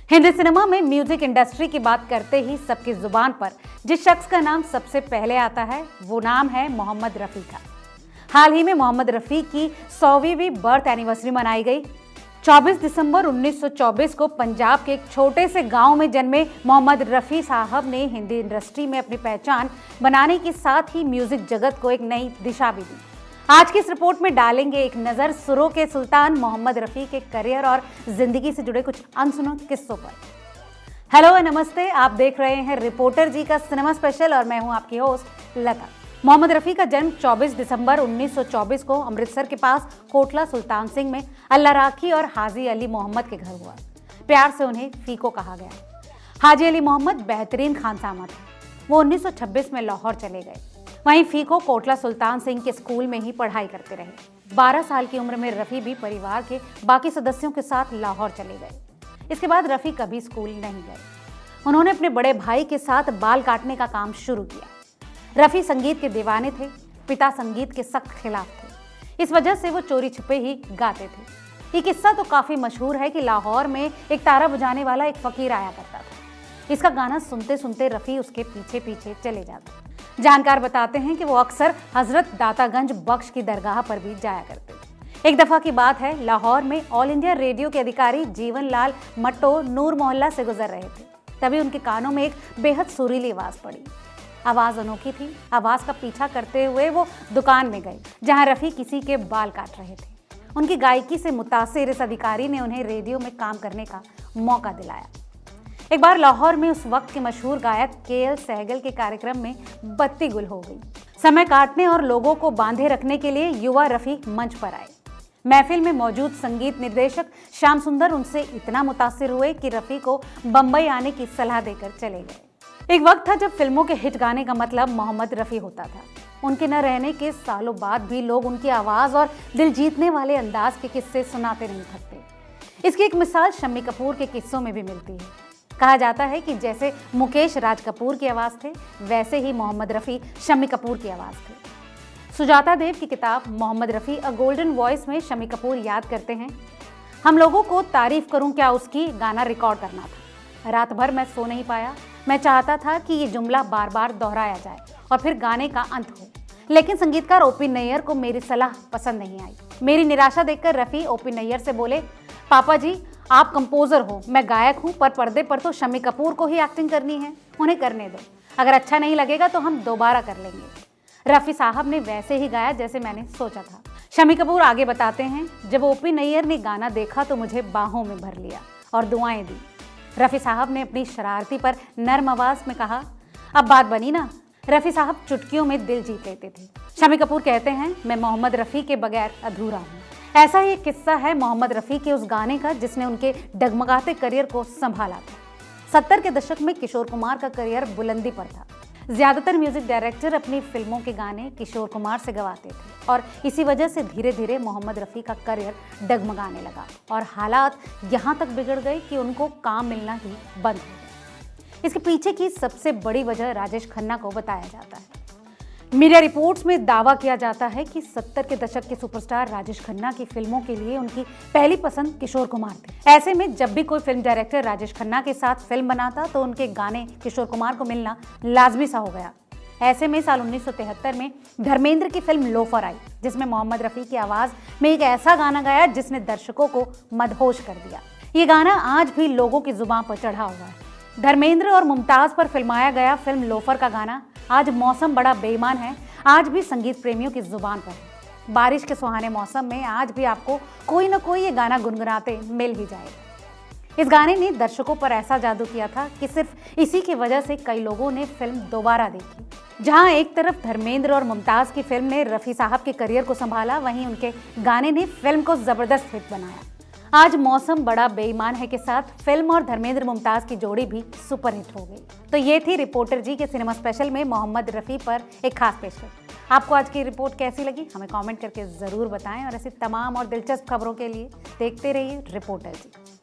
Hindi cinema में music industry की बात करते ही सबकी जुबान पर जिस शख्स का नाम सबसे पहले आता है वो नाम है मोहम्मद रफी का। हाल ही में मोहम्मद रफी की 100वीं बर्थ एनिवर्सरी मनाई गई। 24 दिसंबर 1924 को पंजाब के एक छोटे से गांव में जन्मे मोहम्मद रफी साहब ने हिंदी इंडस्ट्री में अपनी पहचान बनाने के साथ ही म्यूजिक जगत को एक नई दिशा भी दी। आज की इस रिपोर्ट में डालेंगे एक नजर सुरों के सुल्तान मोहम्मद रफी के करियर और जिंदगी से जुड़े कुछ अनसुने किस्सों पर। हेलो और नमस्ते, आप देख रहे हैं रिपोर्टर जी का सिनेमा स्पेशल और मैं हूं आपकी होस्ट लता। मोहम्मद रफी का जन्म 24 दिसंबर 1924 को अमृतसर के पास कोटला सुल्तान सिंह में अल्लाह राखी और हाजी अली मोहम्मद के घर हुआ। प्यार से उन्हें फीको कहा गया। हाजी अली मोहम्मद बेहतरीन खानसामा थे। वो 1926 में लाहौर चले गए। वहीं फीको कोटला सुल्तान सिंह के स्कूल में ही पढ़ाई करते रहे। 12 साल की उम्र में रफी भी परिवार के बाकी सदस्यों के साथ लाहौर चले गए। इसके बाद रफी कभी स्कूल नहीं गए। उन्होंने अपने बड़े भाई के साथ बाल काटने का काम शुरू किया। रफी संगीत के दीवाने थे। पिता संगीत के सख्त खिलाफ थे। इस वजह से वो चोरी छिपे ही गाते थे। ये किस्सा तो काफी मशहूर है कि लाहौर में एक तारा बजाने वाला एक फकीर आया करता था। इसका गाना सुनते सुनते रफी उसके पीछे पीछे चले जाते। जानकार बताते हैं कि वो अक्सर हजरत दातागंज बख्श की दरगाह पर भी जाया करते। एक दफा की बात है, लाहौर में ऑल इंडिया रेडियो के अधिकारी जीवन लाल मट्टो नूर मोहल्ला से गुजर रहे थे। तभी उनके कानों में एक बेहद सुरीली आवाज पड़ी। आवाज अनोखी थी। आवाज का पीछा करते हुए वो दुकान में गए जहां रफी किसी के बाल काट रहे थे। उनकी गायकी से मुतासिर इस अधिकारी ने उन्हें रेडियो में काम करने का मौका दिलाया। एक बार लाहौर में उस वक्त के मशहूर गायक केएल सहगल के कार्यक्रम में बत्ती गुल हो गई। समय काटने और लोगों को बांधे रखने के लिए युवा रफी मंच पर आए। महफिल में मौजूद संगीत निर्देशक श्याम सुंदर उनसे इतना मुतासिर हुए कि रफी को बंबई आने की सलाह देकर चले गए। एक वक्त था जब फिल्मों के हिट गाने का मतलब मोहम्मद रफी होता था। उनके न रहने के सालों बाद भी लोग उनकी आवाज और दिल जीतने वाले अंदाज के किस्से सुनाते नहीं थकते। इसकी एक मिसाल शम्मी कपूर के किस्सों में भी मिलती है। कहा जाता है कि जैसे मुकेश राज कपूर की आवाज थे, वैसे ही मोहम्मद रफी शम्मी कपूर की आवाज थे। सुजाता देव की किताब Mohammad Rafi a golden voice में शम्मी कपूर याद करते हैं, हम लोगों को तारीफ करूं क्या उसकी गाना रिकॉर्ड करना था। रात भर मैं सो नहीं पाया। मैं चाहता था कि ये जुमला बार बार दोहराया जाए और फिर गाने का अंत हो, लेकिन संगीतकार ओपी नैयर को मेरी सलाह पसंद नहीं आई। मेरी निराशा देखकर रफी ओपी नैयर से बोले, पापा जी आप कंपोजर हो, मैं गायक हूं, पर पर्दे पर तो शम्मी कपूर को ही एक्टिंग करनी है, उन्हें करने दो। अगर अच्छा नहीं लगेगा तो हम दोबारा कर लेंगे। रफी साहब ने वैसे ही गाया जैसे मैंने सोचा था। शम्मी कपूर आगे बताते हैं, जब ओपी नैयर ने गाना देखा तो मुझे बाहों में भर लिया और दुआएं दी। रफी साहब ने अपनी शरारती पर नर्म आवाज में कहा, अब बात बनी ना। रफी साहब चुटकियों में दिल जीत लेते थे। शम्मी कपूर कहते हैं, मैं मोहम्मद रफी के बगैर अधूरा हूँ। ऐसा ही एक किस्सा है मोहम्मद रफी के उस गाने का जिसने उनके डगमगाते करियर को संभाला था। 70 के दशक में किशोर कुमार का करियर बुलंदी पर था। ज्यादातर म्यूजिक डायरेक्टर अपनी फिल्मों के गाने किशोर कुमार से गवाते थे और इसी वजह से धीरे धीरे मोहम्मद रफी का करियर डगमगाने लगा और हालात यहाँ तक बिगड़ गए कि उनको काम मिलना ही बंद हो गया। इसके पीछे की सबसे बड़ी वजह राजेश खन्ना को बताया जाता है। मीडिया रिपोर्ट्स में दावा किया जाता है कि 70 के दशक के सुपरस्टार राजेश खन्ना की फिल्मों के लिए उनकी पहली पसंद किशोर कुमार थे। ऐसे में जब भी कोई फिल्म डायरेक्टर राजेश खन्ना के साथ फिल्म बनाता तो उनके गाने किशोर कुमार को मिलना लाजमी सा हो गया। ऐसे में साल 1973 में धर्मेंद्र की फिल्म लोफर आई, जिसमें मोहम्मद रफी की आवाज में एक ऐसा गाना गाया जिसने दर्शकों को मदहोश कर दिया। ये गाना आज भी लोगों की जुबान पर चढ़ा हुआ है। धर्मेंद्र और मुमताज पर फिल्माया गया फिल्म लोफर का गाना आज मौसम बड़ा बेईमान है आज भी संगीत प्रेमियों की जुबान पर है। बारिश के सुहाने मौसम में आज भी आपको कोई ना कोई ये गाना गुनगुनाते मिल ही जाएगा। इस गाने ने दर्शकों पर ऐसा जादू किया था कि सिर्फ इसी की वजह से कई लोगों ने फिल्म दोबारा देखी। जहां एक तरफ धर्मेंद्र और मुमताज की फिल्म ने रफी साहब के करियर को संभाला, वहीं उनके गाने ने फिल्म को जबरदस्त हिट बनाया। आज मौसम बड़ा बेईमान है के साथ फिल्म और धर्मेंद्र मुमताज की जोड़ी भी सुपरहिट हो गई। तो ये थी रिपोर्टर जी के सिनेमा स्पेशल में मोहम्मद रफी पर एक खास पेशकश। आपको आज की रिपोर्ट कैसी लगी हमें कमेंट करके जरूर बताएं और ऐसी तमाम और दिलचस्प खबरों के लिए देखते रहिए रिपोर्टर जी।